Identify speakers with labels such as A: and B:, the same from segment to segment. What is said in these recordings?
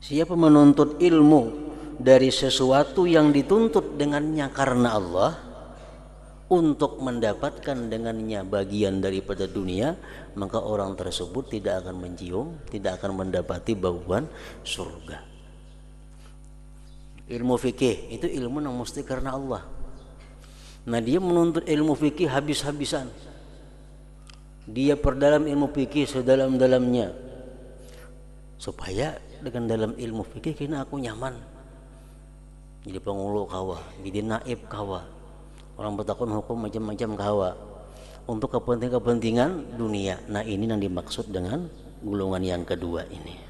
A: Siapa menuntut ilmu dari sesuatu yang dituntut dengannya karena Allah untuk mendapatkan dengannya bagian daripada dunia, maka orang tersebut tidak akan mencium, tidak akan mendapati bauan surga. Ilmu fikih itu ilmu yang mesti karena Allah. Nah, dia menuntut ilmu fikih habis-habisan. Dia perdalam ilmu fikih sedalam-dalamnya, supaya dengan dalam ilmu fikih kena aku nyaman jadi pengulu kawa, jadi naib kawa, orang bertakun hukum macam-macam kawa, untuk kepentingan dunia. Nah, ini yang dimaksud dengan golongan yang kedua ini.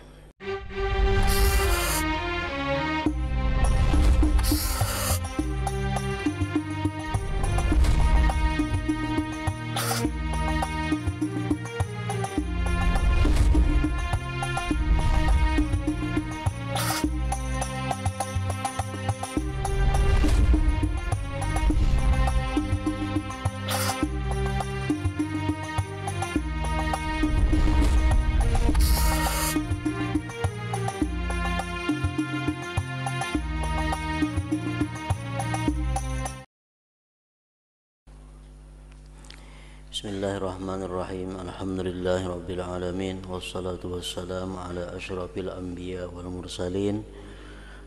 A: Bismillahirrahmanirrahim. Alhamdulillahirabbil alamin wassalatu wassalamu ala asyrafil anbiya wal mursalin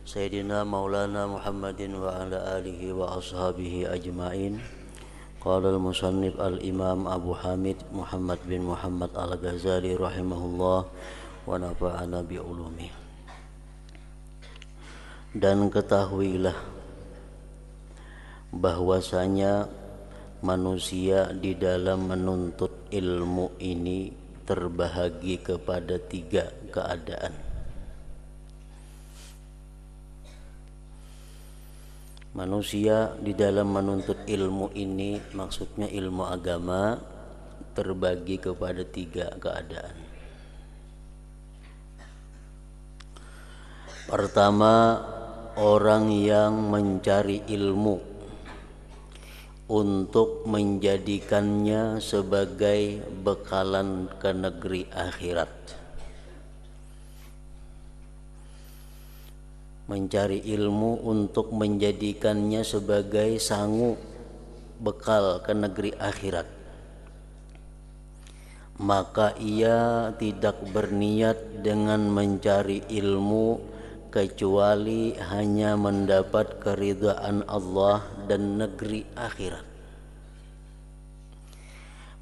A: sayyidina maulana Muhammadin wa ala alihi wa ashabihi ajmain. Qala al-musannif al-imam Abu Hamid Muhammad bin Muhammad al-Ghazali rahimahullah wa nafa'ana bi ulumi. Dan ketahuilah bahwasanya manusia di dalam menuntut ilmu ini terbahagi kepada 3 keadaan. Manusia di dalam menuntut ilmu ini, maksudnya ilmu agama, terbagi kepada 3 keadaan. Pertama, orang yang mencari ilmu untuk menjadikannya sebagai bekalan ke negeri akhirat. Mencari ilmu untuk menjadikannya sebagai sangu bekal ke negeri akhirat. Maka ia tidak berniat dengan mencari ilmu kecuali hanya mendapat keridhaan Allah dan negeri akhirat.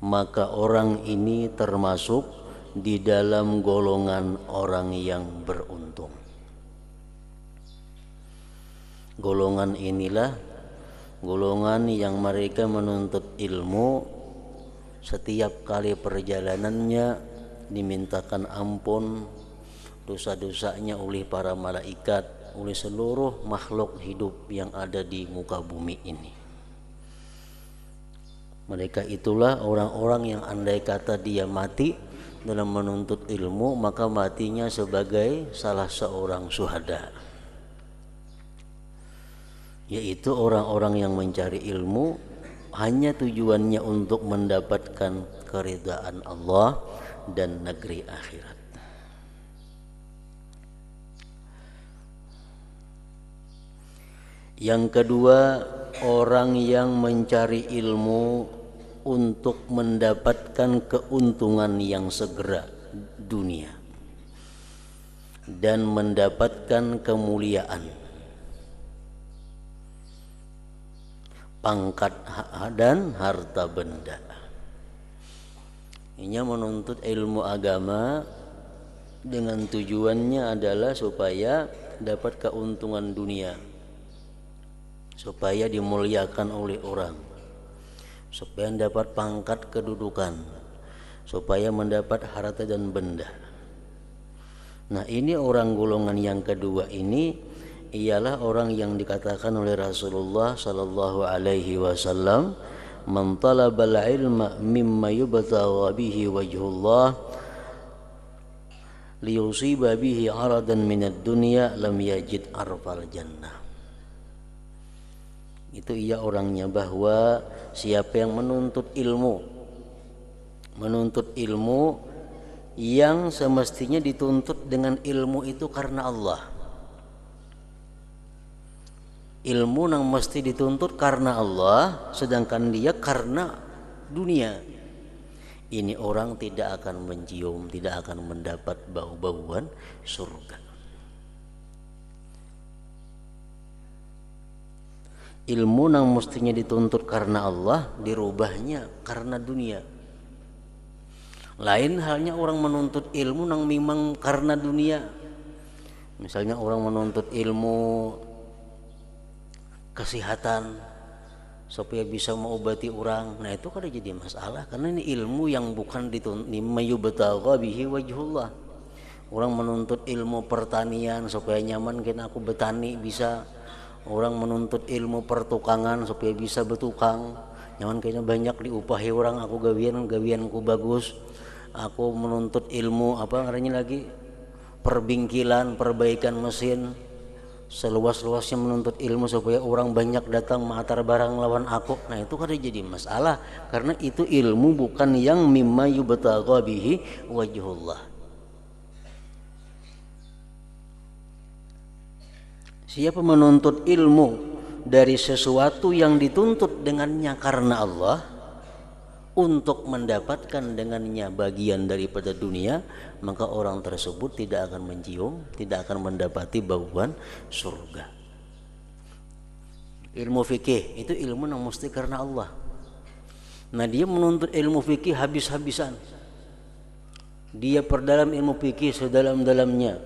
A: Maka orang ini termasuk di dalam golongan orang yang beruntung. Golongan inilah golongan yang mereka menuntut ilmu, setiap kali perjalanannya dimintakan ampun dosa-dosanya oleh para malaikat, oleh seluruh makhluk hidup yang ada di muka bumi ini. Mereka itulah orang-orang yang andai kata dia mati dalam menuntut ilmu, maka matinya sebagai salah seorang syuhada, yaitu orang-orang yang mencari ilmu hanya tujuannya untuk mendapatkan keridhaan Allah dan negeri akhirat. Yang kedua, orang yang mencari ilmu untuk mendapatkan keuntungan yang segera dunia dan mendapatkan kemuliaan, pangkat dan harta benda. Ini menuntut ilmu agama dengan tujuannya adalah supaya dapat keuntungan dunia, supaya dimuliakan oleh orang, supaya dapat pangkat kedudukan, supaya mendapat harta dan benda. Nah, ini orang golongan yang kedua ini ialah orang yang dikatakan oleh Rasulullah sallallahu alaihi wasallam, "Man talabal ilma mimma yubtagha bihi wajhullah liyusiba bihi 'aradan minad dunya lam yajid arfal jannah." Itu ia orangnya, bahwa siapa yang menuntut ilmu yang semestinya dituntut dengan ilmu itu karena Allah. Ilmu yang mesti dituntut karena Allah, sedangkan dia karena dunia. Ini orang tidak akan mencium, tidak akan mendapat bau-bauan surga. Ilmu yang mestinya dituntut karena Allah dirubahnya karena dunia. Lain halnya orang menuntut ilmu yang memang karena dunia. Misalnya orang menuntut ilmu kesehatan supaya bisa mengobati orang, nah itu kan jadi masalah karena ini ilmu yang bukan dituntut mayubtagha bihi wajhullah. Orang menuntut ilmu pertanian supaya nyaman kena aku betani bisa. Orang menuntut ilmu pertukangan supaya bisa bertukang, nyaman kayaknya banyak diupahi orang, aku gawianku bagus. Aku menuntut ilmu apa namanya lagi, perbingkilan, perbaikan mesin, seluas-luasnya menuntut ilmu supaya orang banyak datang mengantar barang lawan aku. Nah itu kan jadi masalah karena itu ilmu bukan yang mimma yubtagha bihi wajhullah. Siapa menuntut ilmu dari sesuatu yang dituntut dengannya karena Allah untuk mendapatkan dengannya bagian daripada dunia, maka orang tersebut tidak akan mencium, tidak akan mendapati bauan surga. Ilmu fikih itu ilmu yang mesti karena Allah. Nah dia menuntut ilmu fikih habis-habisan, dia perdalam ilmu fikih sedalam-dalamnya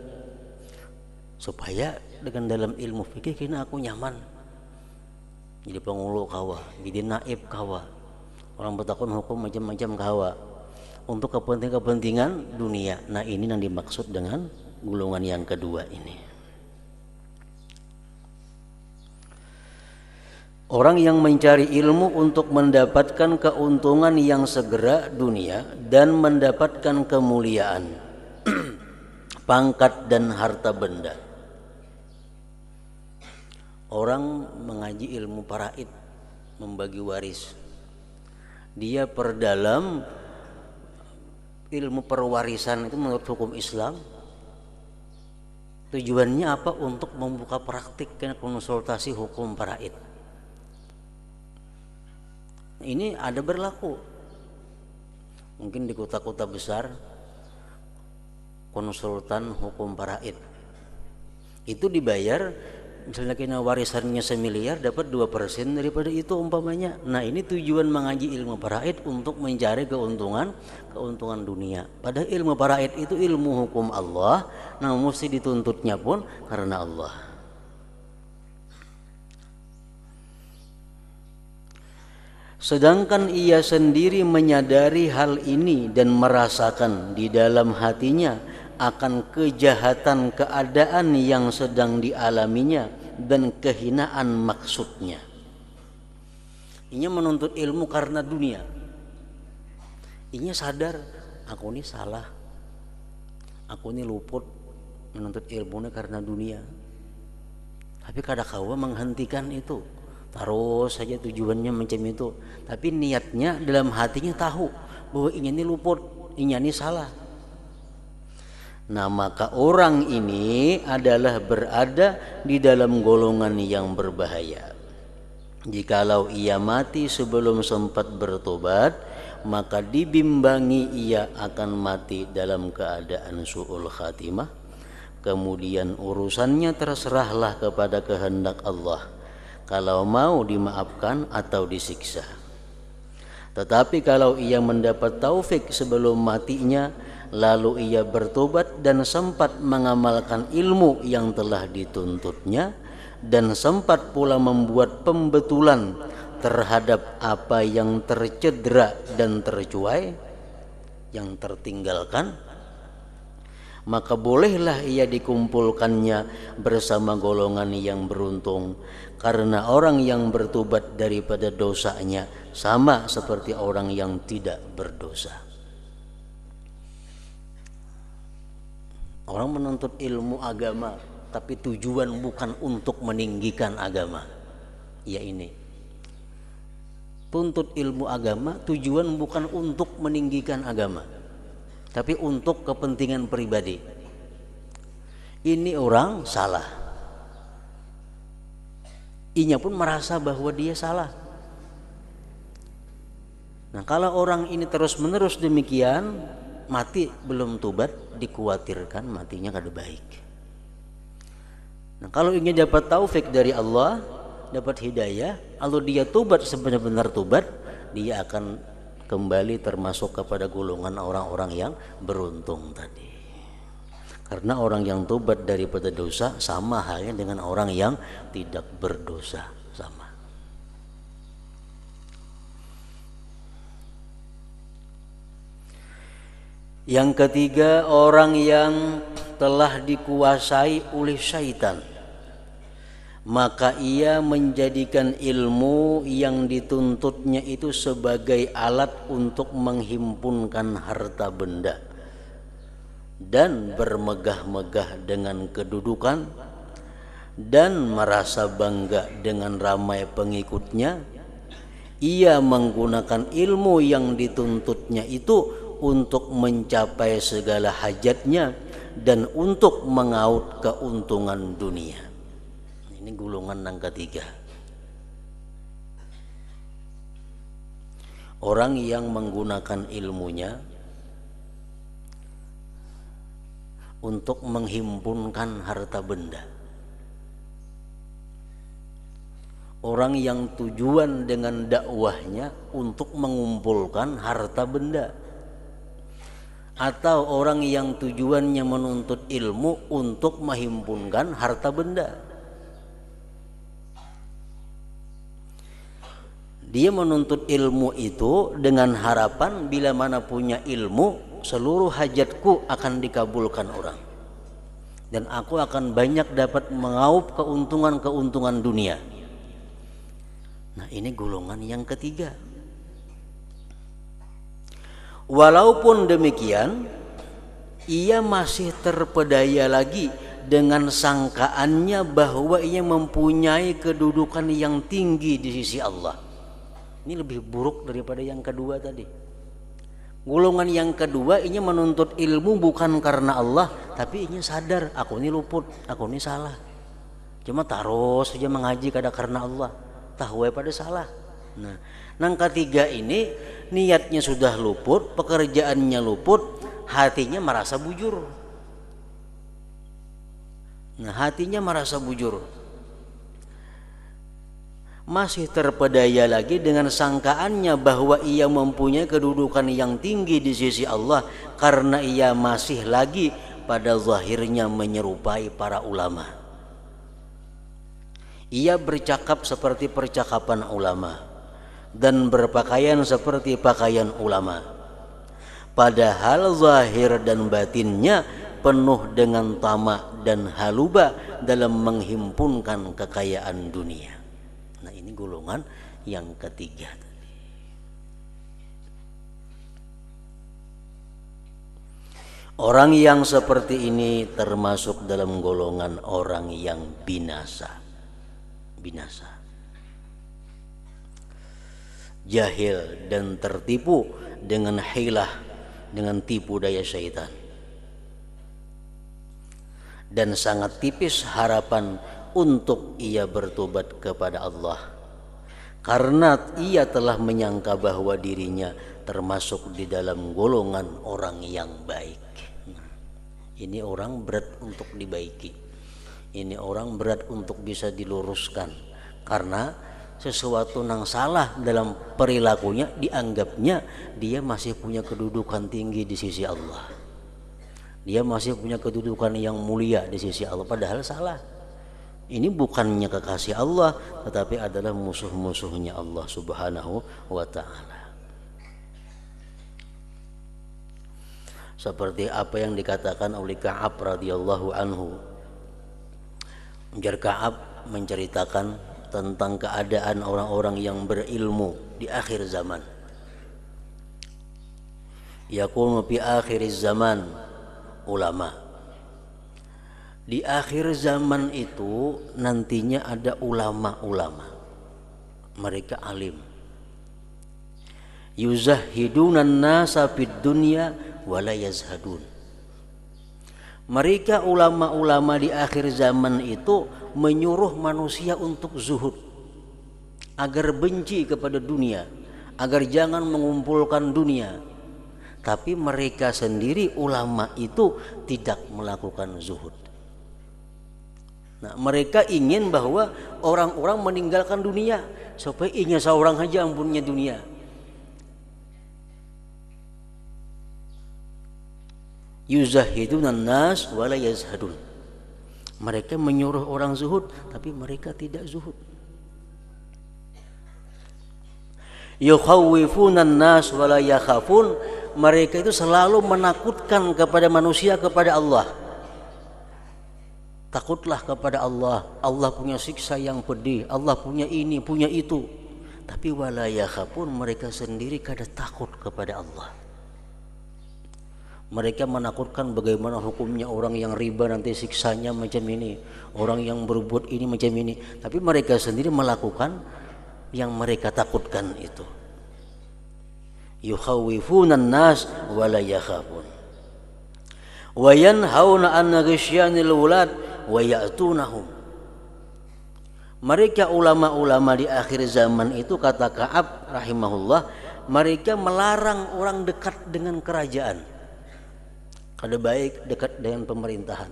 A: supaya dengan dalam ilmu fikih kena aku nyaman jadi pengulu kawa, jadi naib kawa, orang bertakun hukum macam-macam kawa untuk kepentingan dunia. Nah ini yang dimaksud dengan golongan yang kedua ini. Orang yang mencari ilmu untuk mendapatkan keuntungan yang segera dunia dan mendapatkan kemuliaan, pangkat dan harta benda. Orang mengaji ilmu faraid, membagi waris. Dia perdalam ilmu perwarisan itu menurut hukum Islam. Tujuannya apa? Untuk membuka praktik konsultasi hukum faraid. Ini ada berlaku. Mungkin di kota-kota besar konsultan hukum faraid itu dibayar. Misalnya kena warisannya 1 miliar dapat 2% daripada itu umpamanya. Nah ini tujuan mengaji ilmu faraid untuk mencari keuntungan dunia. Padahal ilmu faraid itu ilmu hukum Allah, nah mesti dituntutnya pun karena Allah. Sedangkan ia sendiri menyadari hal ini dan merasakan di dalam hatinya akan kejahatan keadaan yang sedang dialaminya dan kehinaan maksudnya. Inya menuntut ilmu karena dunia. Inya sadar aku ini salah, aku ini luput menuntut ilmunya karena dunia. Tapi kadang-kala menghentikan itu, terus saja tujuannya macam itu. Tapi niatnya dalam hatinya tahu bahwa inya ini luput, inya ini salah. Nah maka orang ini adalah berada di dalam golongan yang berbahaya. Jikalau ia mati sebelum sempat bertobat, maka dibimbangi ia akan mati dalam keadaan su'ul khatimah. Kemudian urusannya terserahlah kepada kehendak Allah, kalau mau dimaafkan atau disiksa. Tetapi kalau ia mendapat taufik sebelum matinya, lalu ia bertobat dan sempat mengamalkan ilmu yang telah dituntutnya, dan sempat pula membuat pembetulan terhadap apa yang tercedera dan tercuai, yang tertinggalkan, maka bolehlah ia dikumpulkannya bersama golongan yang beruntung, karena orang yang bertobat daripada dosanya sama seperti orang yang tidak berdosa. Orang menuntut ilmu agama tapi tujuan bukan untuk meninggikan agama. Ya ini. Tuntut ilmu agama tujuan bukan untuk meninggikan agama. tapi untuk kepentingan pribadi. Ini orang salah. Inya pun merasa bahwa dia salah. Nah, kalau orang ini terus-menerus demikian, mati belum tobat, dikhawatirkan matinya kada baik. Nah, kalau ingin dapat taufik dari Allah, dapat hidayah, kalau dia tobat sebenar-benar tobat, dia akan kembali termasuk kepada golongan orang-orang yang beruntung tadi. Karena orang yang tobat daripada dosa sama halnya dengan orang yang tidak berdosa, sama. Yang ketiga, orang yang telah dikuasai oleh syaitan, maka ia menjadikan ilmu yang dituntutnya itu sebagai alat untuk menghimpunkan harta benda dan bermegah-megah dengan kedudukan dan merasa bangga dengan ramai pengikutnya. Ia menggunakan ilmu yang dituntutnya itu untuk mencapai segala hajatnya dan untuk mengaut keuntungan dunia. Ini golongan yang ketiga. Orang yang menggunakan ilmunya untuk menghimpunkan harta benda. Orang yang tujuan dengan dakwahnya untuk mengumpulkan harta benda. Atau orang yang tujuannya menuntut ilmu untuk menghimpunkan harta benda. Dia menuntut ilmu itu dengan harapan bila mana punya ilmu, seluruh hajatku akan dikabulkan orang. Dan aku akan banyak dapat mengaup keuntungan-keuntungan dunia. Nah, ini golongan yang ketiga. Walaupun demikian, ia masih terpedaya lagi dengan sangkaannya bahwa ia mempunyai kedudukan yang tinggi di sisi Allah. Ini lebih buruk daripada yang kedua tadi. Golongan yang kedua, ia menuntut ilmu bukan karena Allah, tapi ia sadar, aku ini luput, aku ini salah. Cuma terus saja mengaji kada karena Allah, tahu pada salah. Nah, yang ketiga ini niatnya sudah luput, pekerjaannya luput, hatinya merasa bujur. Nah, hatinya merasa bujur. Masih terpedaya lagi dengan sangkaannya bahwa ia mempunyai kedudukan yang tinggi di sisi Allah karena ia masih lagi pada zahirnya menyerupai para ulama. Ia bercakap seperti percakapan ulama dan berpakaian seperti pakaian ulama, padahal zahir dan batinnya penuh dengan tamak dan haluba dalam menghimpunkan kekayaan dunia. Nah, ini golongan yang ketiga. Orang yang seperti ini termasuk dalam golongan orang yang binasa. Jahil dan tertipu dengan hilah, dengan tipu daya syaitan, dan sangat tipis harapan untuk ia bertobat kepada Allah karena ia telah menyangka bahwa dirinya termasuk di dalam golongan orang yang baik. Nah, ini orang berat untuk dibaiki, ini orang berat untuk bisa diluruskan karena sesuatu yang salah dalam perilakunya dianggapnya dia masih punya kedudukan tinggi di sisi Allah, dia masih punya kedudukan yang mulia di sisi Allah, padahal salah. Ini bukannya kekasih Allah, tetapi adalah musuh-musuhnya Allah Subhanahu wa ta'ala. Seperti apa yang dikatakan oleh Ka'ab radhiyallahu anhu. Ka'ab menceritakan tentang keadaan orang-orang yang berilmu di akhir zaman. Yakunu fi akhir zaman ulama. Di akhir zaman itu nantinya ada ulama-ulama. Mereka alim. Yuzahidunan nasa fid dunya wala yazhadun. Mereka ulama-ulama di akhir zaman itu menyuruh manusia untuk zuhud, agar benci kepada dunia, agar jangan mengumpulkan dunia. Tapi mereka sendiri ulama itu tidak melakukan zuhud. Nah, mereka ingin bahwa orang-orang meninggalkan dunia supaya ingat seorang saja ampunnya dunia. Yuzahidunan nas wala yazhadun. Mereka menyuruh orang zuhud tapi mereka tidak zuhud. Yukhawwifunan nas wala yakhafun. Mereka itu selalu menakutkan kepada manusia kepada Allah. Takutlah kepada Allah. Allah punya siksa yang pedih, Allah punya ini, punya itu. Tapi wala yakhafun, mereka sendiri kada takut kepada Allah. Mereka menakutkan bagaimana hukumnya orang yang riba nanti siksanya macam ini, orang yang berbuat ini macam ini. Tapi mereka sendiri melakukan yang mereka takutkan itu. Yukhawwifunan nas wala yakhafun wa yanhauna an ghishyanil wulad wa ya'tunahum. Mereka ulama-ulama di akhir zaman itu, kata Ka'ab rahimahullah, mereka melarang orang dekat dengan kerajaan. Kada baik dekat dengan pemerintahan,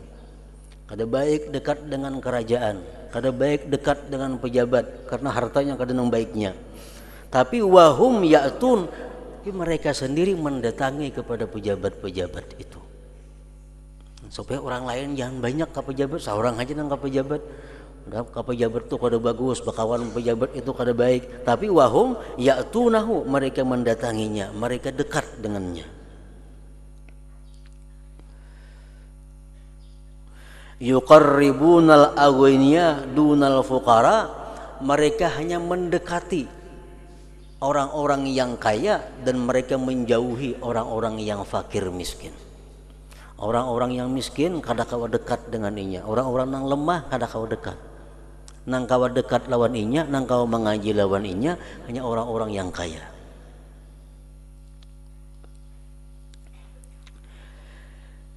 A: kada baik dekat dengan kerajaan, kada baik dekat dengan pejabat karena hartanya kada nang baiknya. Tapi wahum ya'tun, tapi mereka sendiri mendatangi kepada pejabat-pejabat itu supaya orang lain jangan banyak ke pejabat, seorang aja nang ke pejabat. Ke pejabat itu kada bagus, bakawan pejabat itu kada baik. Tapi wahum ya'tunahu, mereka mendatanginya, mereka dekat dengannya. Yuqarribunal aghniya dunal fuqara, mereka hanya mendekati orang-orang yang kaya dan mereka menjauhi orang-orang yang fakir miskin. Orang-orang yang miskin kada kawa dekat dengan inya, orang-orang yang lemah kada kawa dekat. Nang kawa dekat lawan inya, nang kawa mengaji lawan inya hanya orang-orang yang kaya.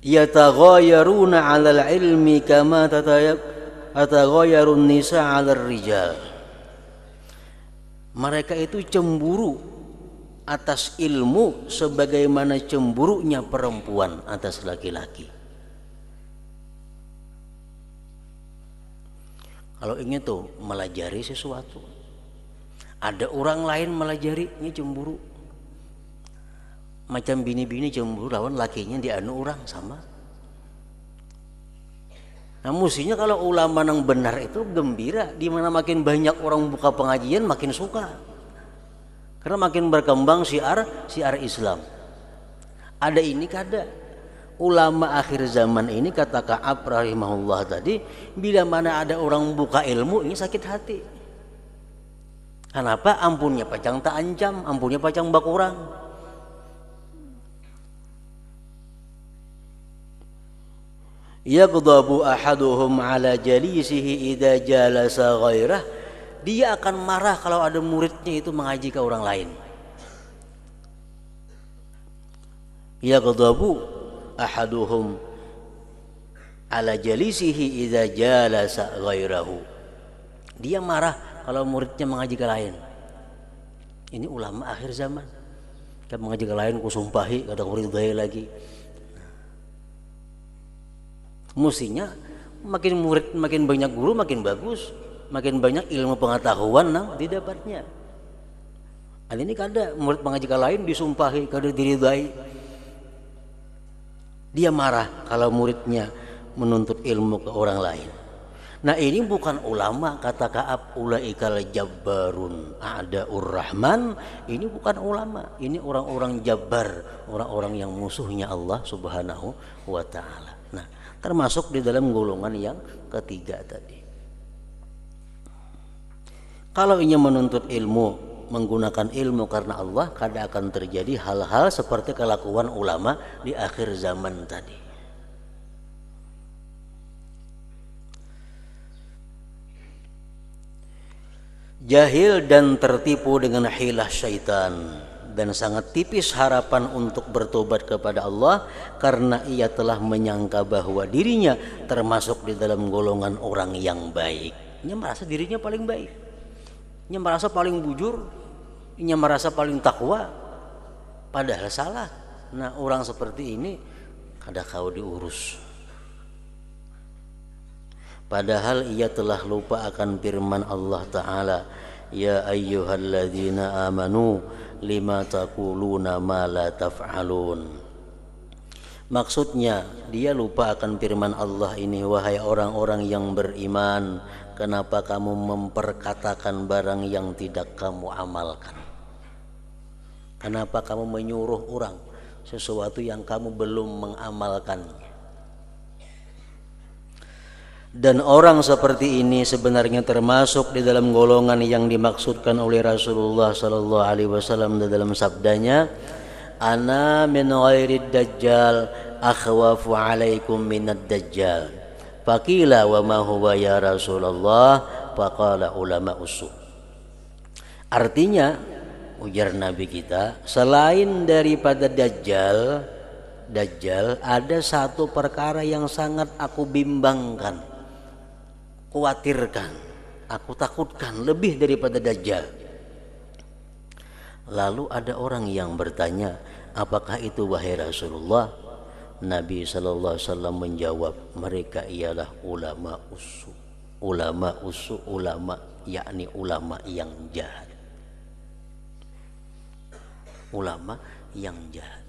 A: Yataghayaruna 'alal ilmi kama tataghayarun nisa 'alal rijal. Mereka itu cemburu atas ilmu sebagaimana cemburunya perempuan atas laki-laki. Kalau ingin tuh melajari sesuatu, ada orang lain melajari, ini cemburu. Macam bini-bini cemburu lawan lakinya dianu orang sama. Nah, mestinya kalau ulama yang benar itu gembira, di mana makin banyak orang buka pengajian makin suka. Karena makin berkembang syiar Islam. Ada ini kada. Ulama akhir zaman ini, kata Ka'ab rahimahullah tadi, bila mana ada orang buka ilmu ini sakit hati. Kenapa? Ampunnya pacang tak ancam, ampunnya pacang bakurang. Yaghdabu ahaduhum ala jalisihi idza jalasa ghairah. Dia akan marah kalau ada muridnya itu mengaji ke orang lain. Yaghdabu ahaduhum ala jalisihi idza jalasa ghairahu. Dia marah kalau muridnya mengaji ke lain. Ini ulama akhir zaman. Kan mengaji ke lain ku sumpahi kada kuridai lagi. Mestinya makin murid makin banyak guru makin bagus, makin banyak ilmu pengetahuan nang didapatnya. Ini kada murid mengaji ke lain disumpahi kada diridai. Dia marah kalau muridnya menuntut ilmu ke orang lain. Nah, ini bukan ulama, kata Ka'ab, ulaikal jabbarun a'daur rahman. Ini bukan ulama, ini orang-orang jabbar, orang-orang yang musuhnya Allah Subhanahu wa ta'ala. Nah, termasuk di dalam golongan yang ketiga tadi. Kalau ingin menuntut ilmu, menggunakan ilmu karena Allah, kada akan terjadi hal-hal seperti kelakuan ulama di akhir zaman tadi. Jahil dan tertipu dengan hilah syaitan, dan sangat tipis harapan untuk bertobat kepada Allah karena ia telah menyangka bahwa dirinya termasuk di dalam golongan orang yang baik. Ia merasa dirinya paling baik, ia merasa paling bujur, ia merasa paling takwa, padahal salah. Nah, orang seperti ini kada kau diurus, padahal ia telah lupa akan firman Allah Ta'ala, ya ayyuhalladzina amanu lima taquluna ma la taf'alun. Maksudnya dia lupa akan firman Allah ini, wahai orang-orang yang beriman, kenapa kamu memperkatakan barang yang tidak kamu amalkan? Kenapa kamu menyuruh orang sesuatu yang kamu belum mengamalkannya? Dan orang seperti ini sebenarnya termasuk di dalam golongan yang dimaksudkan oleh Rasulullah sallallahu alaihi wasallam dalam sabdanya, ana min ghairid dajjal akhwafu alaikum minad dajjal. Faqila wa ma huwa ya Rasulullah? Faqala ulama usul. Artinya, ujar Nabi kita, selain daripada dajjal ada satu perkara yang sangat aku bimbangkan, khawatirkan, aku takutkan lebih daripada dajjal. Lalu ada orang yang bertanya, apakah itu wahai Rasulullah? Nabi sallallahu alaihi wasallam menjawab, mereka ialah ulama usu. Ulama usu, ulama yakni ulama yang jahat. Ulama yang jahat.